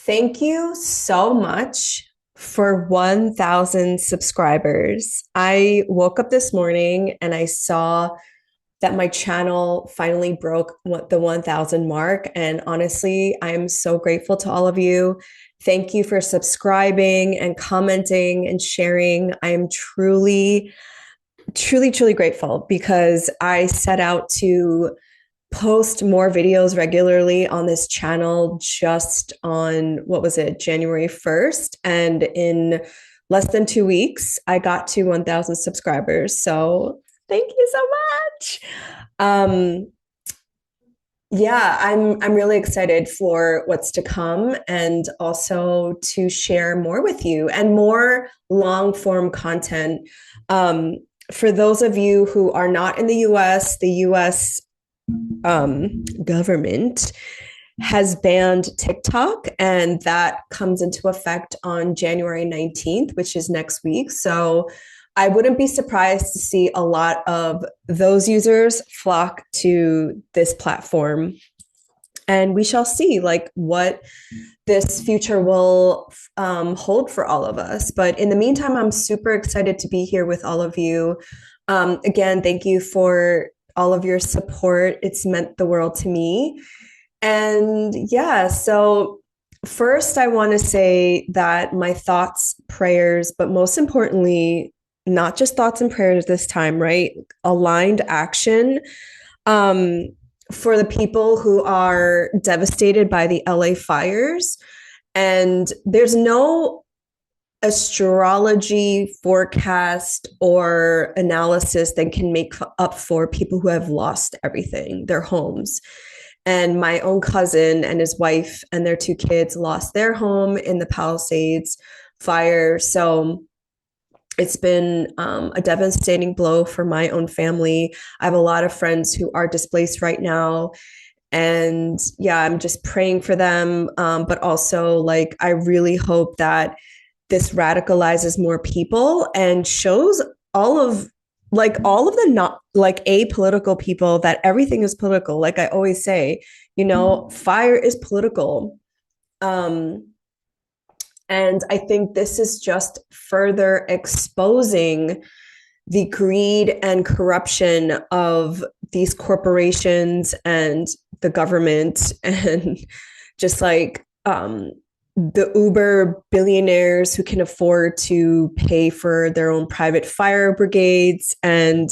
Thank you so much for 1,000 subscribers. I woke up this morning and I saw that my channel finally broke the 1,000 mark. And honestly, I am so grateful to all of you. Thank you for subscribing and commenting and sharing. I am truly grateful because I set out to post more videos regularly on this channel just on what was it, January 1st. And in less than 2 weeks, I got to 1,000 subscribers. So thank you so much. Um, yeah, I'm really excited for what's to come and also to share more with you and more long form content. Um, for those of you who are not in the US government has banned TikTok, and that comes into effect on January 19th, which is next week. So I wouldn't be surprised to see a lot of those users flock to this platform. And we shall see what this future will hold for all of us. But in the meantime, I'm super excited to be here with all of you. Again, thank you for all of your support. It's meant the world to me. And yeah, so first, I want to say that my thoughts, prayers, but most importantly, not just thoughts and prayers this time, right? Aligned action for the people who are devastated by the LA fires. And there's no astrology forecast or analysis that can make up for people who have lost everything, their homes. And my own cousin and his wife and their two kids lost their home in the Palisades fire. So it's been a devastating blow for my own family. I have a lot of friends who are displaced right now. And yeah, I'm just praying for them. But also, I really hope that this radicalizes more people and shows all of the not apolitical people that everything is political. Like I always say, fire is political. And I think this is just further exposing the greed and corruption of these corporations and the government and just the Uber billionaires who can afford to pay for their own private fire brigades. And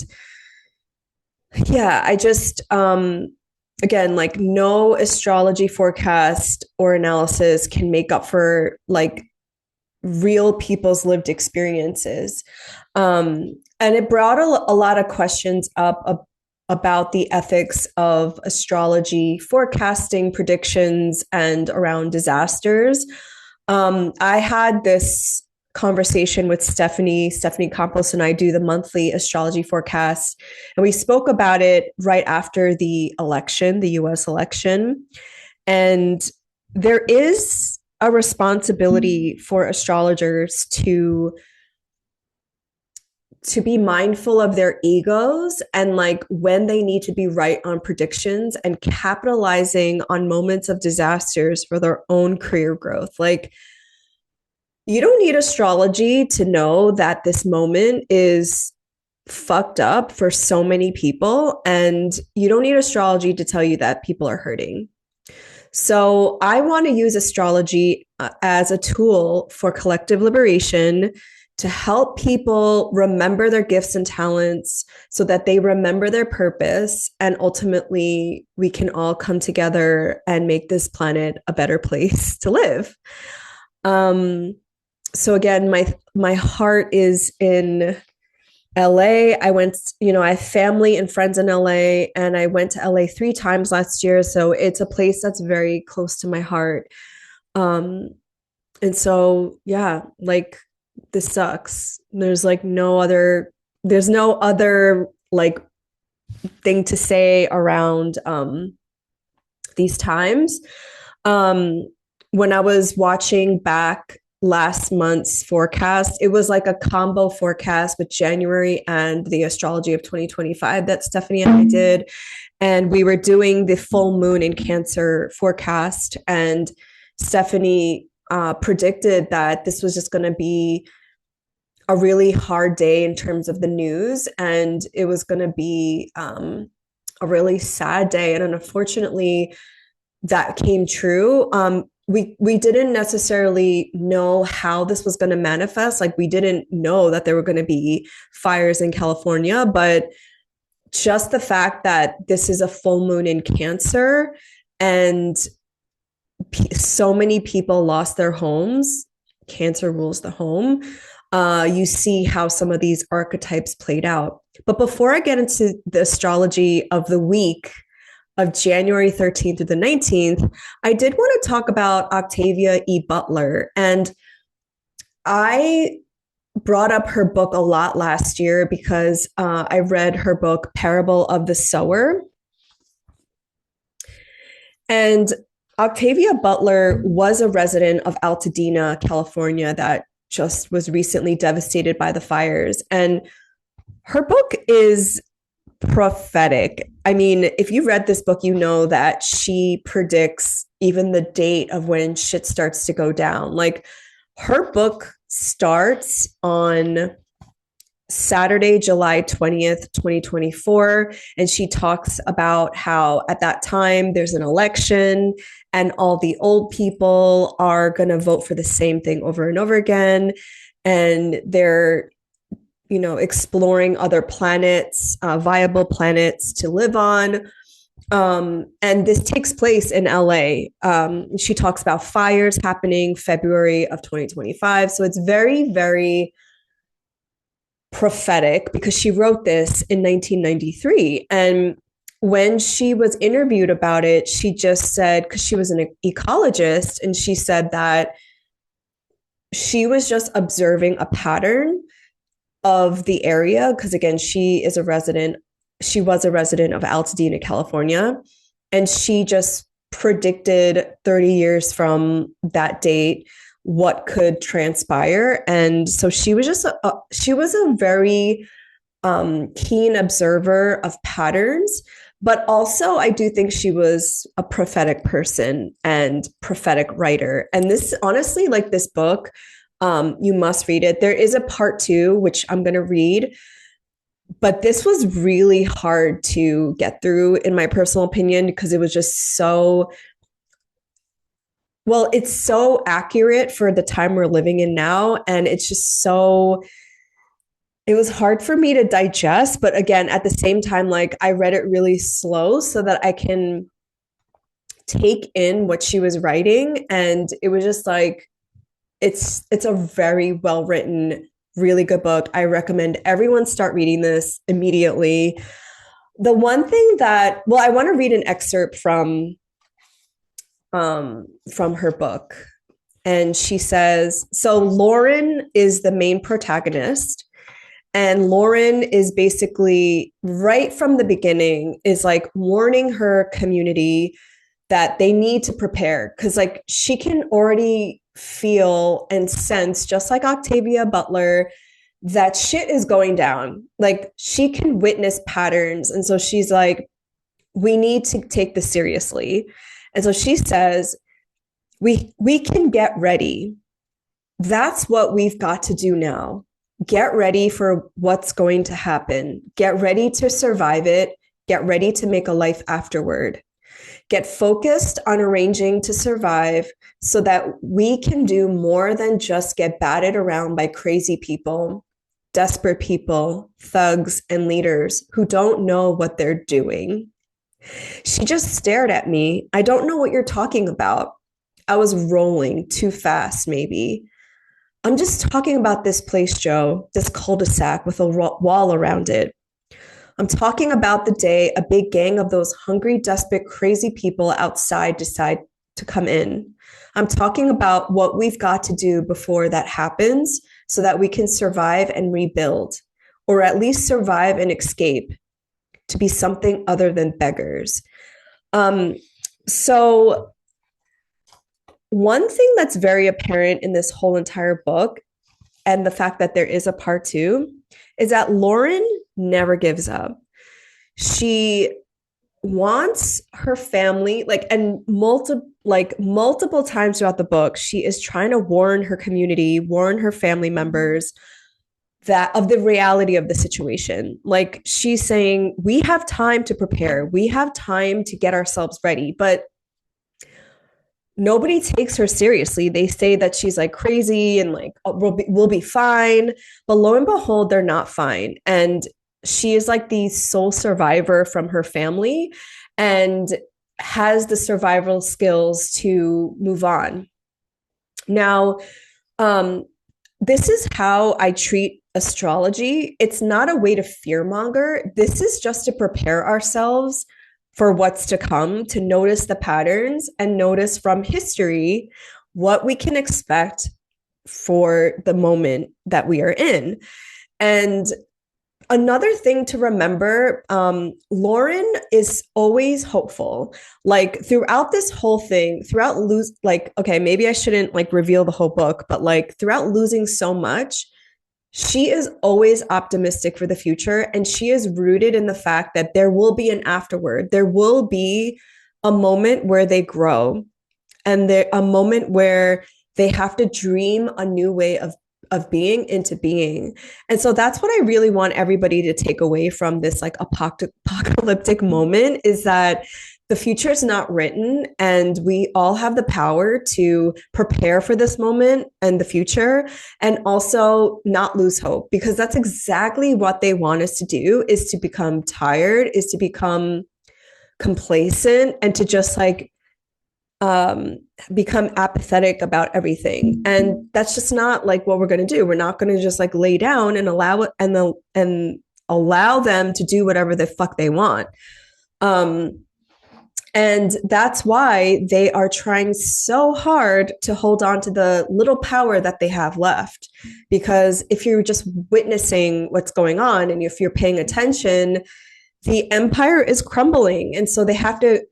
yeah, I just, again, no astrology forecast or analysis can make up for real people's lived experiences. And it brought a lot of questions up about the ethics of astrology, forecasting, predictions, and around disasters. I had this conversation with Stephanie Campos, and I do the monthly astrology forecast. And we spoke about it right after the election, the US election. And there is a responsibility for astrologers to be mindful of their egos and when they need to be right on predictions and capitalizing on moments of disasters for their own career growth. You don't need astrology to know that this moment is fucked up for so many people, and you don't need astrology to tell you that people are hurting. So I want to use astrology as a tool for collective liberation, to help people remember their gifts and talents so that they remember their purpose. And ultimately, we can all come together and make this planet a better place to live. So again, my heart is in LA. I went, I have family and friends in LA, and I went to LA 3 times last year. So it's a place that's very close to my heart. And so, yeah, this sucks. There's no other thing to say around these times. When I was watching back last month's forecast, it was like a combo forecast with January and the astrology of 2025 that Stephanie and I did. And we were doing the full moon in Cancer forecast. And Stephanie predicted that this was just going to be a really hard day in terms of the news, and it was going to be a really sad day. And unfortunately, that came true. We didn't necessarily know how this was going to manifest. Like, we didn't know that there were going to be fires in California, but just the fact that this is a full moon in Cancer and so many people lost their homes. Cancer rules the home. You see how some of these archetypes played out. But before I get into the astrology of the week of January 13th through the 19th, I did want to talk about Octavia E. Butler. And I brought up her book a lot last year because I read her book, Parable of the Sower. And Octavia Butler was a resident of Altadena, California, that just was recently devastated by the fires. And her book is prophetic. I mean, if you read this book, you know that she predicts even the date of when shit starts to go down. Like, her book starts on Saturday, July 20th, 2024. And she talks about how at that time there's an election and all the old people are going to vote for the same thing over and over again. And they're, exploring other planets, viable planets to live on. And this takes place in LA. She talks about fires happening February of 2025. So it's very, very prophetic because she wrote this in 1993. And when she was interviewed about it, she just said, because she was an ecologist, and she said that she was just observing a pattern of the area. Because again, she was a resident of Altadena, California. And she just predicted 30 years from that date what could transpire. And so she was just she was a very keen observer of patterns, but also I do think she was a prophetic person and prophetic writer. And this, honestly, like, this book, you must read it. There is a part 2, which I'm going to read, but this was really hard to get through, in my personal opinion, because it was just so, well, it's so accurate for the time we're living in now. And it's just so, it was hard for me to digest. But again, at the same time, like, I read it really slow so that I can take in what she was writing. And it was just like, it's a very well-written, really good book. I recommend everyone start reading this immediately. The one thing that, well, I want to read an excerpt from her book. And she says, so Lauren is the main protagonist. And Lauren is basically, right from the beginning, is like warning her community that they need to prepare. Because, like, she can already feel and sense, just like Octavia Butler, that shit is going down. Like, she can witness patterns. And so she's like, we need to take this seriously. And so she says, we can get ready. That's what we've got to do now. Get ready for what's going to happen. Get ready to survive it. Get ready to make a life afterward. Get focused on arranging to survive so that we can do more than just get batted around by crazy people, desperate people, thugs, and leaders who don't know what they're doing. She just stared at me. I don't know what you're talking about. I was rolling too fast, maybe. I'm just talking about this place, Joe, this cul-de-sac with a wall around it. I'm talking about the day a big gang of those hungry, desperate, crazy people outside decide to come in. I'm talking about what we've got to do before that happens so that we can survive and rebuild, or at least survive and escape to be something other than beggars. So one thing that's very apparent in this whole entire book, and the fact that there is a part 2, is that Lauren never gives up. She wants her family, like, and multiple times throughout the book, she is trying to warn her community, warn her family members that of the reality of the situation. Like, she's saying, we have time to prepare, we have time to get ourselves ready, but nobody takes her seriously. They say that she's like crazy and like, oh, we'll be fine. But lo and behold, they're not fine. And she is like the sole survivor from her family and has the survival skills to move on. Now, this is how I treat astrology. It's not a way to fearmonger. This is just to prepare ourselves for what's to come, to notice the patterns and notice from history what we can expect for the moment that we are in. And another thing to remember, Lauren is always hopeful. Like, throughout this whole thing, okay, maybe I shouldn't like reveal the whole book, but like throughout losing so much, she is always optimistic for the future, and she is rooted in the fact that there will be an afterward. There will be a moment where they grow, and a moment where they have to dream a new way of being into being. And so that's what I really want everybody to take away from this like apocalyptic moment, is that the future is not written, and we all have the power to prepare for this moment and the future, and also not lose hope, because that's exactly what they want us to do, is to become tired, is to become complacent, and to just like become apathetic about everything. And that's just not like what we're going to do. We're not going to just like lay down and allow it and allow them to do whatever the fuck they want. And that's why they are trying so hard to hold on to the little power that they have left. Because if you're just witnessing what's going on and if you're paying attention, the empire is crumbling. And so they have to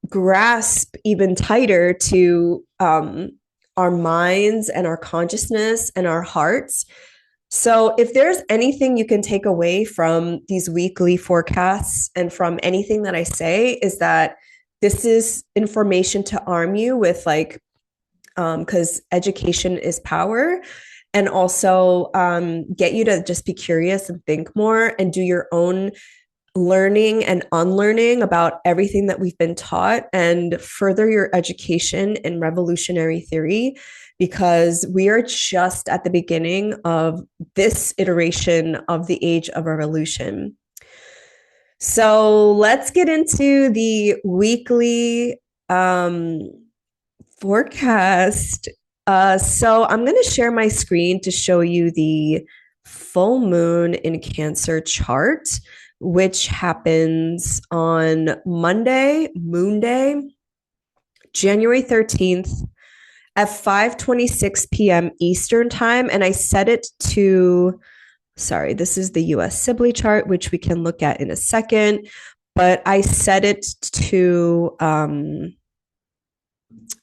grasp even tighter to our minds and our consciousness and our hearts. So if there's anything you can take away from these weekly forecasts and from anything that I say, is that this is information to arm you with, like, because education is power, and also get you to just be curious and think more and do your own learning and unlearning about everything that we've been taught, and further your education in revolutionary theory, because we are just at the beginning of this iteration of the age of revolution. So let's get into the weekly forecast. So I'm going to share my screen to show you the full moon in Cancer chart, which happens on Monday, Moon Day, January 13th at 5:26 p.m. Eastern time. And I set it to, sorry, this is the US Sibley chart, which we can look at in a second, but I set it to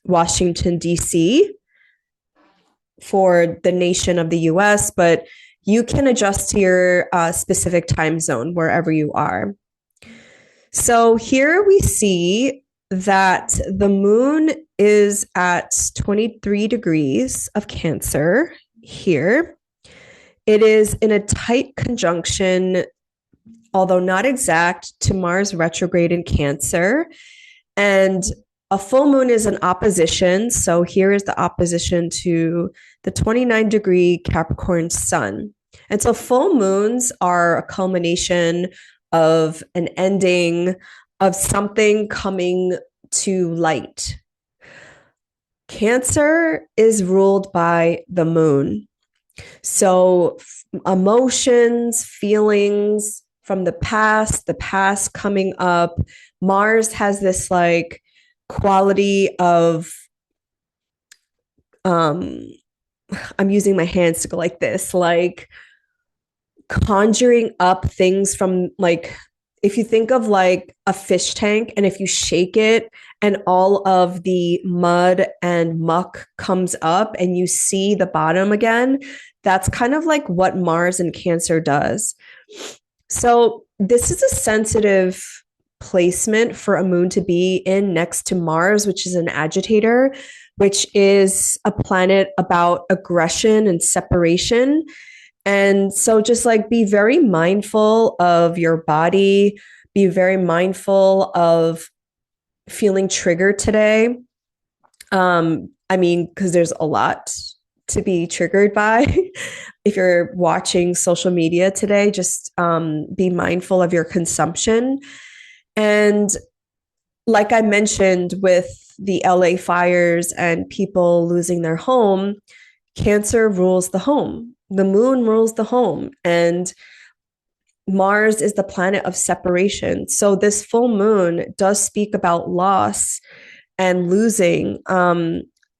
Washington, D.C. for the nation of the US, but you can adjust to your specific time zone wherever you are. So here we see that the moon is at 23 degrees of Cancer here. It is in a tight conjunction, although not exact, to Mars retrograde in Cancer. And a full moon is an opposition. So here is the opposition to the 29-degree Capricorn sun. And so full moons are a culmination of an ending of something coming to light. Cancer is ruled by the moon. So emotions, feelings from the past coming up. Mars has this like quality of, I'm using my hands to go like this, like conjuring up things from, like, if you think of like a fish tank, and if you shake it and all of the mud and muck comes up and you see the bottom again, that's kind of like what Mars in Cancer does. So this is a sensitive placement for a moon to be in next to Mars, which is an agitator, which is a planet about aggression and separation. And so just like be very mindful of your body, be very mindful of feeling triggered today. I mean, because there's a lot to be triggered by. If you're watching social media today, just be mindful of your consumption. And like I mentioned with the LA fires and people losing their home, Cancer rules the home. The moon rules the home. And Mars is the planet of separation. So this full moon does speak about loss and losing.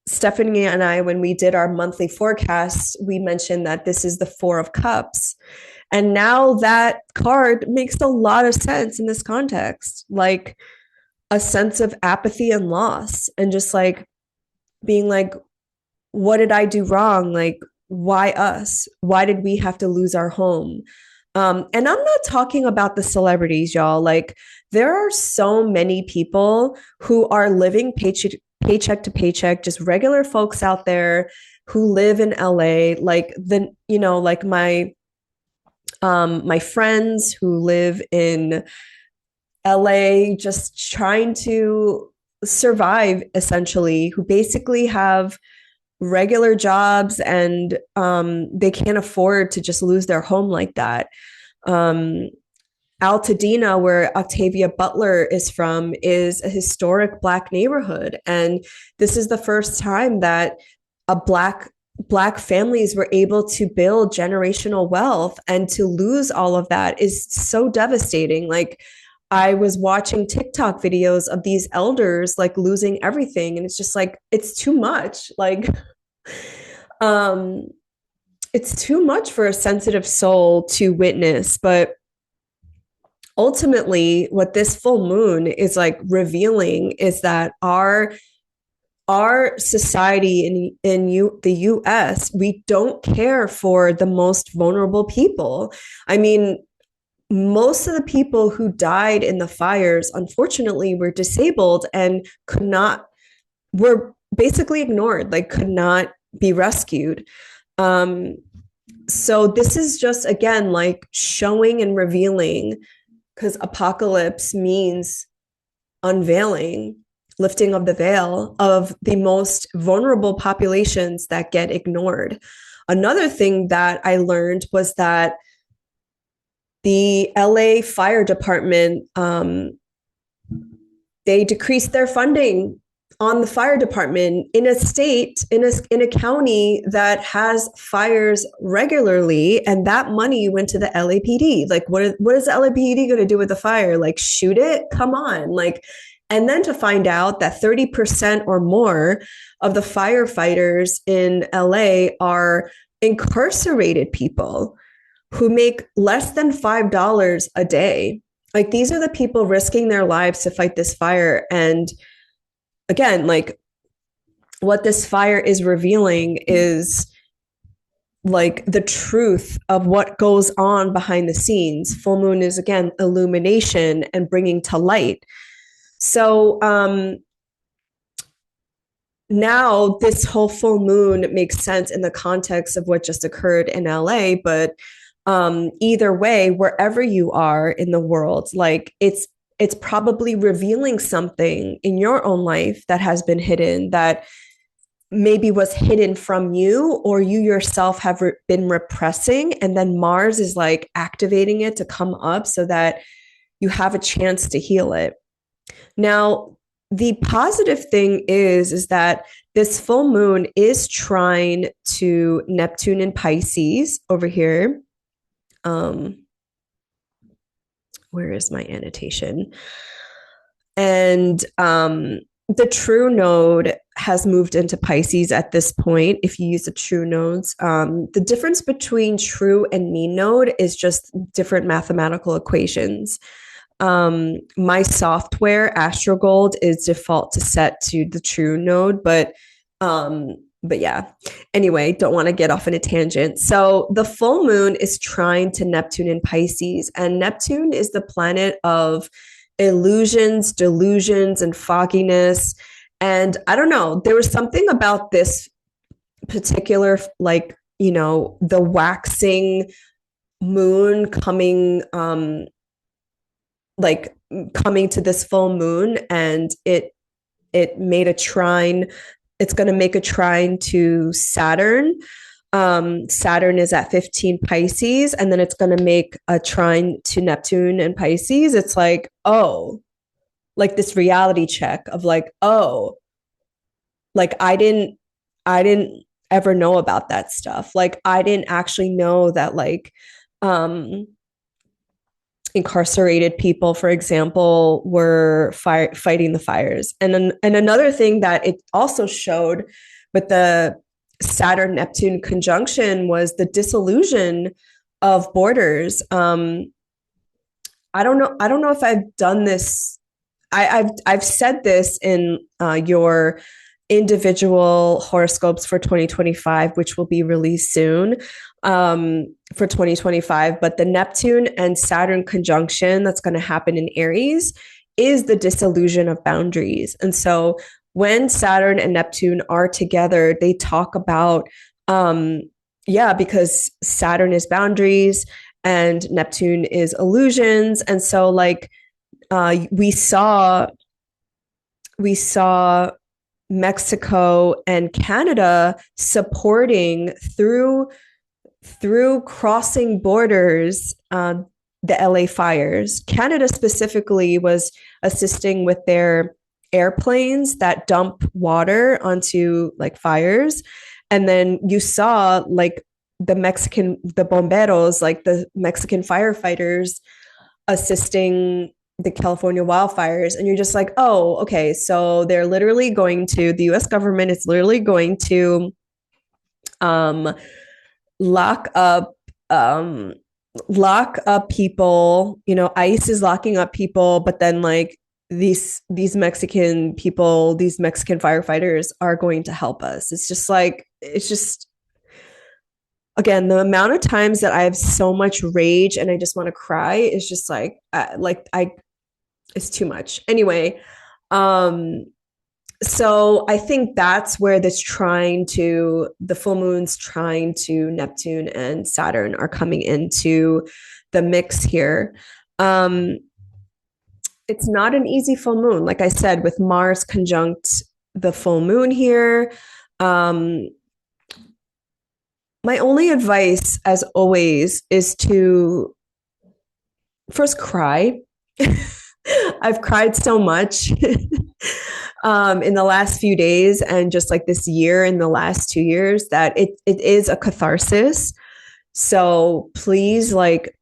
Stephanie and I, when we did our monthly forecast, we mentioned that this is the Four of Cups. And now that card makes a lot of sense in this context, like a sense of apathy and loss, and just like being like, what did I do wrong? Like, why us? Why did we have to lose our home? And I'm not talking about the celebrities, y'all. Like, there are so many people who are living paycheck to paycheck, just regular folks out there who live in LA. Like like my friends who live in LA, just trying to survive, essentially, who basically have regular jobs and they can't afford to just lose their home like that. Altadena, where Octavia Butler is from, is a historic Black neighborhood. And this is the first time that Black families were able to build generational wealth, and to lose all of that is so devastating. Like, I was watching TikTok videos of these elders like losing everything, and it's just like, it's too much. Like, it's too much for a sensitive soul to witness. But ultimately, what this full moon is like revealing is that our society in the US, we don't care for the most vulnerable people. I mean, most of the people who died in the fires, unfortunately, were disabled and were basically ignored, like could not be rescued. So this is just, again, like showing and revealing, because apocalypse means unveiling, lifting of the veil of the most vulnerable populations that get ignored. Another thing that I learned was that the LA Fire Department, they decreased their funding on the fire department in a state, in a county that has fires regularly, and that money went to the LAPD. Like, what is the LAPD going to do with the fire? Like, shoot it? Come on. Like, and then to find out that 30% or more of the firefighters in LA are incarcerated people who make less than $5 a day. Like, these are the people risking their lives to fight this fire. And again, like, what this fire is revealing is like the truth of what goes on behind the scenes. Full moon is, again, illumination and bringing to light. So now this whole full moon makes sense in the context of what just occurred in LA. But either way, wherever you are in the world, like, it's probably revealing something in your own life that has been hidden, that maybe was hidden from you, or you yourself have been repressing. And then Mars is like activating it to come up so that you have a chance to heal it. Now, the positive thing is that this full moon is trine to Neptune in Pisces over here. Where is my annotation? And the true node has moved into Pisces at this point. If you use the true nodes, the difference between true and mean node is just different mathematical equations. My software, AstroGold, is default to set to the true node, but yeah, anyway, don't want to get off on a tangent. So the full moon is trine to Neptune in Pisces, and Neptune is the planet of illusions, delusions, and fogginess. And I don't know, there was something about this particular, like, the waxing moon coming, like coming to this full moon, and it made a trine. It's going to make a trine to Saturn. Saturn is at 15 Pisces, and then it's going to make a trine to Neptune and Pisces. It's like, oh, like this reality check of like, oh, like I didn't ever know about that stuff. Like I didn't actually know that, like, incarcerated people, for example, were fighting the fires. And another thing that it also showed with the Saturn Neptune conjunction was the disillusion of borders. I don't know if I've done this. I've said this in your individual horoscopes for 2025, which will be released soon, for 2025. But the Neptune and Saturn conjunction that's going to happen in Aries is the disillusion of boundaries. And so when Saturn and Neptune are together, they talk about, because Saturn is boundaries and Neptune is illusions. And so like, we saw Mexico and Canada supporting through crossing borders, the LA fires. Canada specifically was assisting with their airplanes that dump water onto like fires. And then you saw like the bomberos, like the Mexican firefighters assisting the California wildfires. And you're just like, oh, okay. So they're literally going to, the US government is literally going to lock up people, ICE is locking up people, but then like these Mexican people, these Mexican firefighters are going to help us. It's just again, the amount of times that I have so much rage and I just want to cry is just like it's too much. Anyway, so I think that's where the full moons trine to Neptune and Saturn are coming into the mix here. It's not an easy full moon. Like I said, with Mars conjunct the full moon here. My only advice, as always, is to first cry. I've cried so much in the last few days and just like this year and the last 2 years that it is a catharsis. So please, like,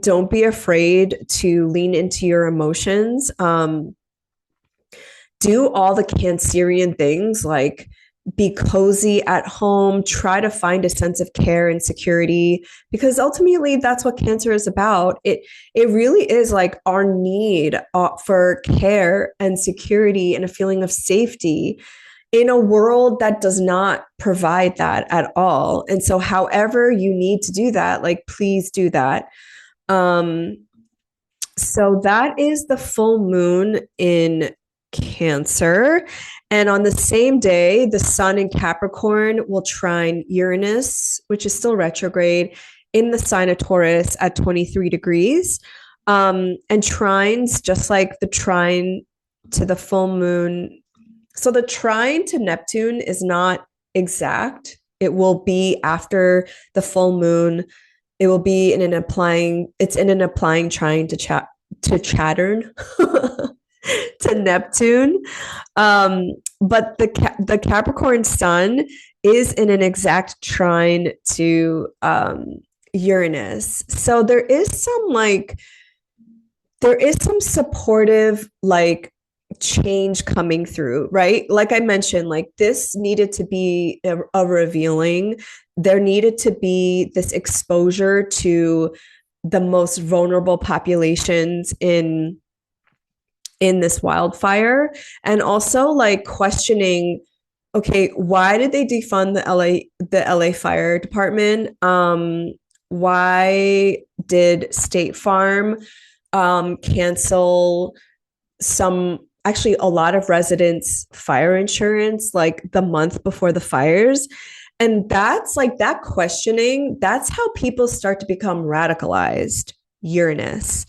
don't be afraid to lean into your emotions. Do all the Cancerian things, like be cozy at home, try to find a sense of care and security, because ultimately that's what Cancer is about. It really is like our need for care and security and a feeling of safety in a world that does not provide that at all. And so however you need to do that, like, please do that. So that is the full moon in Cancer. And on the same day, the sun in Capricorn will trine Uranus, which is still retrograde, in the sign of Taurus at 23 degrees. And trines, just like the trine to the full moon. So the trine to Neptune is not exact. It will be after the full moon. It will be in an applying trine to Saturn. To Neptune. But the Capricorn sun is in an exact trine to Uranus. So there is some supportive, like, change coming through, right? Like I mentioned, like, this needed to be a revealing. There needed to be this exposure to the most vulnerable populations in this wildfire, and also like questioning, okay, why did they defund the LA Fire Department? Why did State Farm cancel actually a lot of residents fire insurance like the month before the fires. And that's like that questioning, that's how people start to become radicalized. Uranus.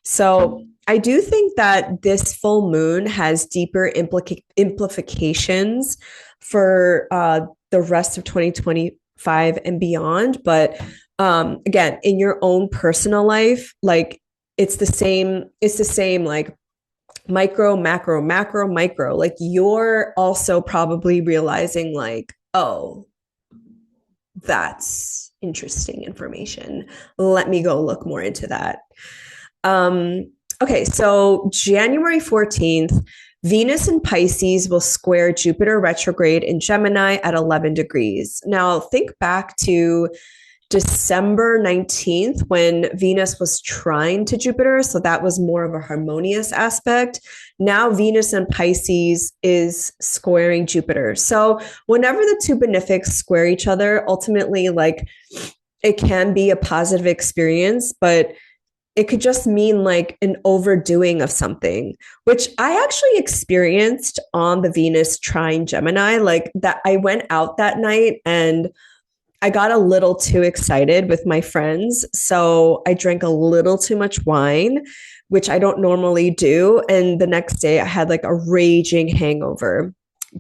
So I do think that this full moon has deeper implications for the rest of 2025 and beyond. But again, in your own personal life, like it's the same like micro, macro, macro, micro. Like you're also probably realizing like, oh, that's interesting information. Let me go look more into that. Okay, so January 14th, Venus in Pisces will square Jupiter retrograde in Gemini at 11 degrees. Now, think back to December 19th when Venus was trine to Jupiter. So that was more of a harmonious aspect. Now Venus and Pisces is squaring Jupiter. So whenever the two benefics square each other, ultimately, like it can be a positive experience, but it could just mean like an overdoing of something, which I actually experienced on the Venus trine Gemini. Like that, I went out that night and I got a little too excited with my friends. So I drank a little too much wine, which I don't normally do. And the next day I had like a raging hangover,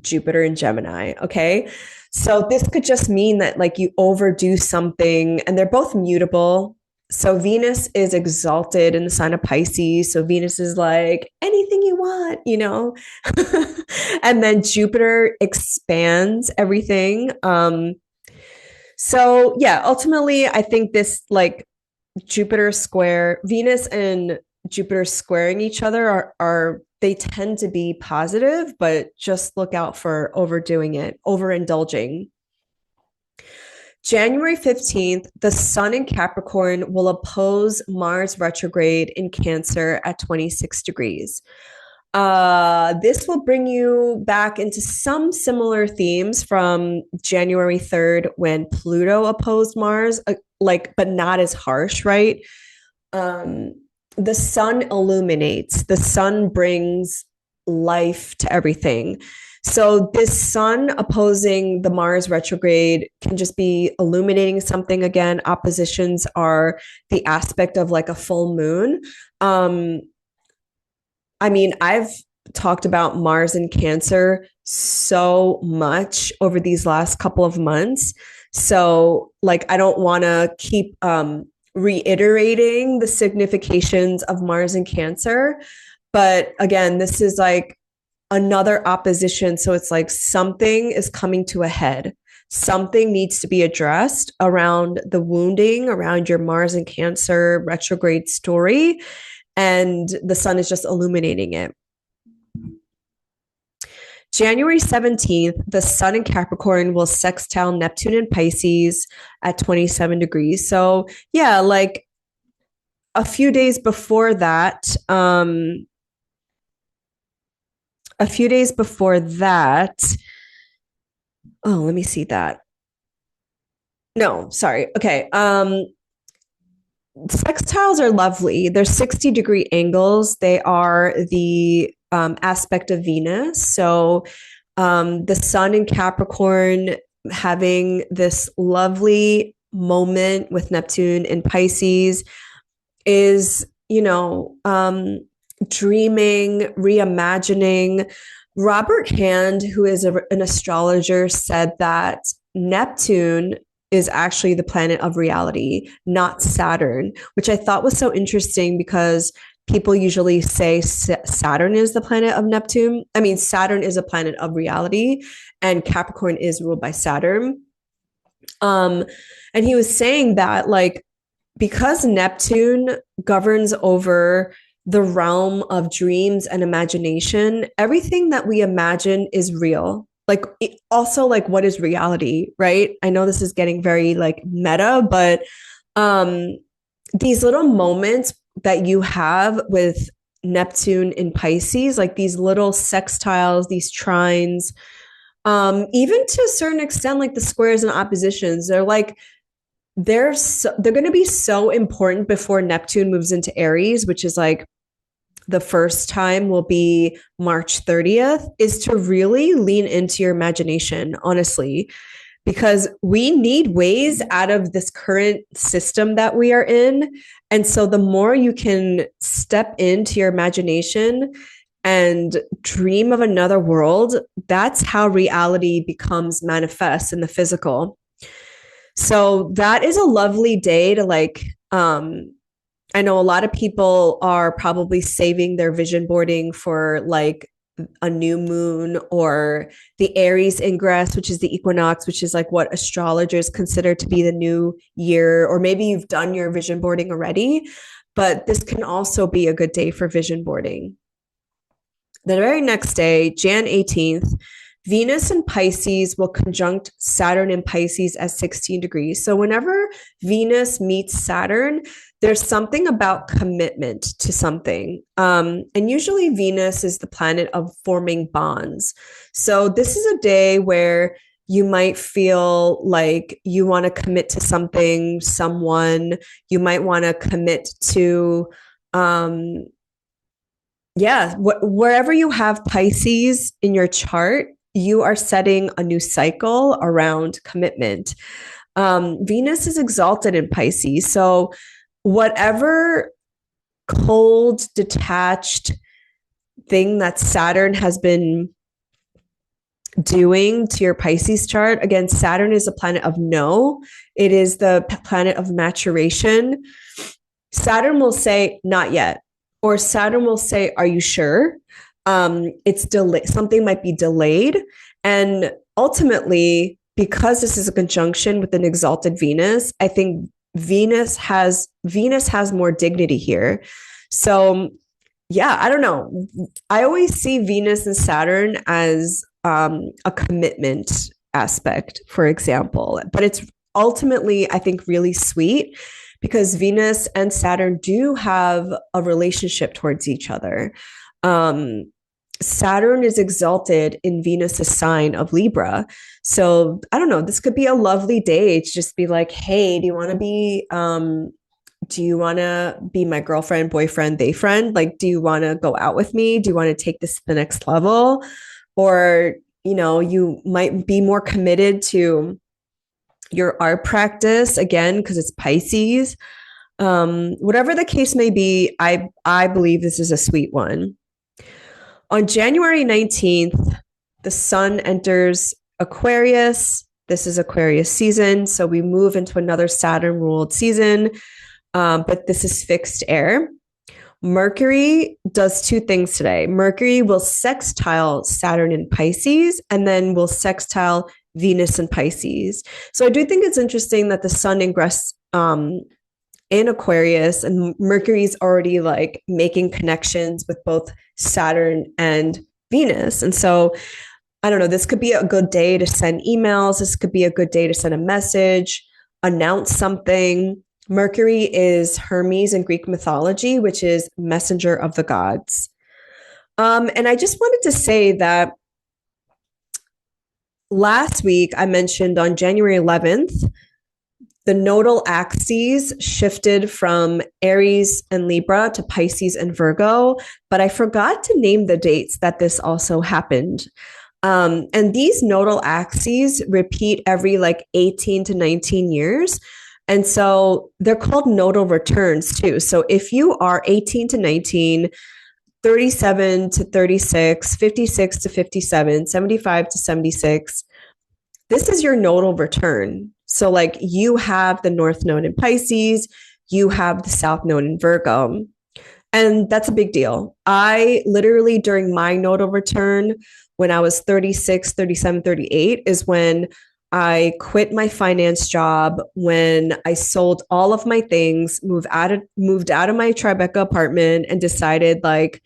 Jupiter and Gemini. Okay. So this could just mean that like you overdo something and they're both mutable. So Venus is exalted in the sign of Pisces. So Venus is like anything you want, you know? And then Jupiter expands everything. So yeah, ultimately, I think this like Jupiter square, Venus and Jupiter squaring each other are they tend to be positive, but just look out for overdoing it, overindulging. January 15th, the Sun in Capricorn will oppose Mars retrograde in Cancer at 26 degrees. This will bring you back into some similar themes from January 3rd when Pluto opposed Mars, like, but not as harsh, right? The sun illuminates, the sun brings life to everything. So this sun opposing the Mars retrograde can just be illuminating something again. Oppositions are the aspect of like a full moon. I mean, I've talked about Mars and Cancer so much over these last couple of months. So, like, I don't want to keep reiterating the significations of Mars and Cancer. But again, this is like another opposition. So it's like something is coming to a head. Something needs to be addressed around the wounding, around your Mars and Cancer retrograde story. And the sun is just illuminating it. January 17th, the sun in Capricorn will sextile Neptune in Pisces at 27 degrees. So yeah, like a few days before that, oh, let me see that. No, sorry. Okay. Sextiles are lovely. They're 60-degree angles. They are the aspect of Venus. So the sun in Capricorn having this lovely moment with Neptune in Pisces is, dreaming, reimagining. Robert Hand, who is an astrologer, said that Neptune is actually the planet of reality, not Saturn, which I thought was so interesting because people usually say Saturn is the planet of Neptune. I mean, Saturn is a planet of reality and Capricorn is ruled by Saturn. And he was saying that like, because Neptune governs over the realm of dreams and imagination, everything that we imagine is real. Like also like what is reality, right? I know this is getting very like meta, but these little moments that you have with Neptune in Pisces, like these little sextiles, these trines, even to a certain extent, like the squares and oppositions, they're going to be so important before Neptune moves into Aries, which is like the first time will be March 30th, is to really lean into your imagination, honestly, because we need ways out of this current system that we are in. And so the more you can step into your imagination and dream of another world, that's how reality becomes manifest in the physical. So that is a lovely day to like, I know a lot of people are probably saving their vision boarding for like a new moon or the Aries ingress, which is the equinox, which is like what astrologers consider to be the new year. Or maybe you've done your vision boarding already, but this can also be a good day for vision boarding. The very next day, Jan 18th, Venus in Pisces will conjunct Saturn in Pisces at 16 degrees. So whenever Venus meets Saturn, there's something about commitment to something. And usually Venus is the planet of forming bonds. So this is a day where you might feel like you want to commit to something, someone, you might want to commit to, wherever you have Pisces in your chart, you are setting a new cycle around commitment. Venus is exalted in Pisces. So whatever cold, detached thing that Saturn has been doing to your Pisces chart, again, Saturn is a planet of no, it is the planet of maturation. Saturn will say, not yet. Or Saturn will say, are you sure? It's delayed. Something might be delayed. And ultimately, because this is a conjunction with an exalted Venus, I think Venus has more dignity here. So yeah, I don't know. I always see Venus and Saturn as a commitment aspect, for example, but it's ultimately, I think, really sweet because Venus and Saturn do have a relationship towards each other. Saturn is exalted in Venus's sign of Libra. So I don't know, this could be a lovely day to just be like, hey, do you want to be my girlfriend, boyfriend, they friend? Like, do you want to go out with me? Do you want to take this to the next level? Or, you might be more committed to your art practice again, because it's Pisces. Whatever the case may be, I believe this is a sweet one. On January 19th, the sun enters Aquarius. This is Aquarius season. So we move into another Saturn ruled season, but this is fixed air. Mercury does two things today. Mercury will sextile Saturn in Pisces and then will sextile Venus in Pisces. So I do think it's interesting that the sun ingress in Aquarius and Mercury's already like making connections with both Saturn and Venus. And so I don't know, this could be a good day to send emails. This could be a good day to send a message, announce something. Mercury is Hermes in Greek mythology, which is messenger of the gods. And I just wanted to say that last week I mentioned on January 11th, the nodal axes shifted from Aries and Libra to Pisces and Virgo, but I forgot to name the dates that this also happened. And these nodal axes repeat every like 18 to 19 years. And so they're called nodal returns too. So if you are 18 to 19, 37 to 36, 56 to 57, 75 to 76, this is your nodal return. So like you have the North Node in Pisces, you have the South Node in Virgo. And that's a big deal. I literally, during my nodal return, when I was 36, 37, 38, is when I quit my finance job, when I sold all of my things, moved out of my Tribeca apartment and decided like,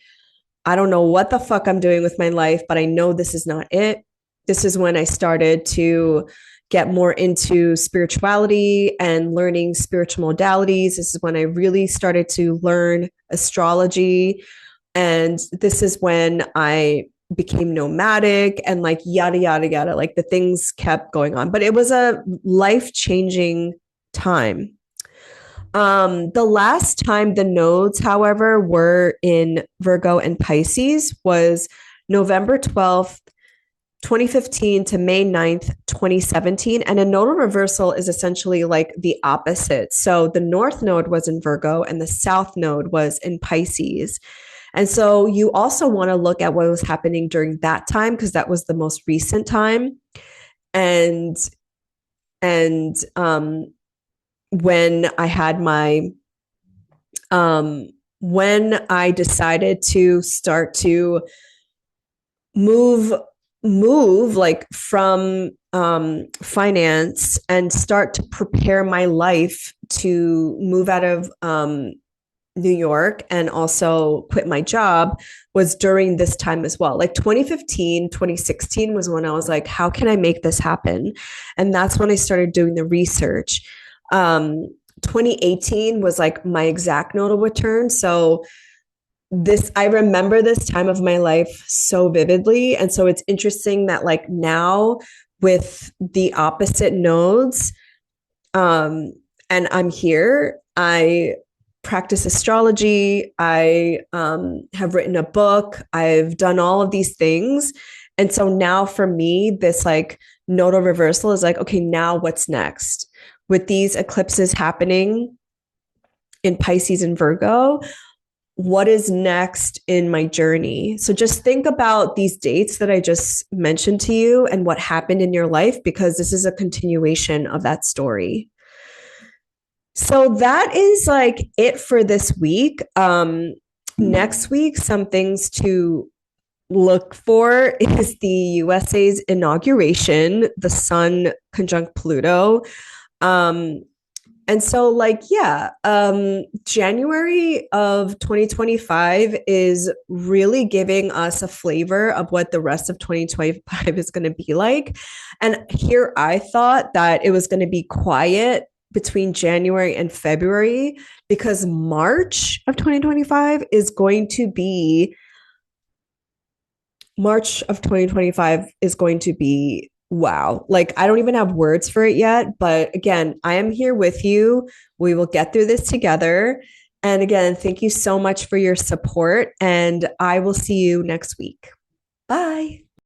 I don't know what the fuck I'm doing with my life, but I know this is not it. This is when I started to get more into spirituality and learning spiritual modalities. This is when I really started to learn astrology. And this is when I became nomadic and like yada, yada, yada. Like the things kept going on. But it was a life-changing time. The last time the nodes, however, were in Virgo and Pisces was November 12th, 2015 to May 9th, 2017. And a nodal reversal is essentially like the opposite. So the North node was in Virgo and the South node was in Pisces. And so you also want to look at what was happening during that time because that was the most recent time. And and when I had my when I decided to start to move like from finance and start to prepare my life to move out of New York and also quit my job was during this time as well. Like 2015, 2016 was when I was like, how can I make this happen? And that's when I started doing the research. 2018 was like my exact nodal return. So I remember this time of my life so vividly. And so it's interesting that like now with the opposite nodes, and I'm here, I practice astrology. I have written a book. I've done all of these things. And so now for me, this like nodal reversal is like, okay, now what's next? With these eclipses happening in Pisces and Virgo, what is next in my journey? So just think about these dates that I just mentioned to you and what happened in your life, because this is a continuation of that story. So that is like it for this week. Next week, some things to look for is the USA's inauguration, the Sun conjunct Pluto. And so like, yeah, January of 2025 is really giving us a flavor of what the rest of 2025 is going to be like. And here I thought that it was going to be quiet between January and February because March of 2025 is going to be wow. Like, I don't even have words for it yet. But again, I am here with you. We will get through this together. And again, thank you so much for your support. And I will see you next week. Bye.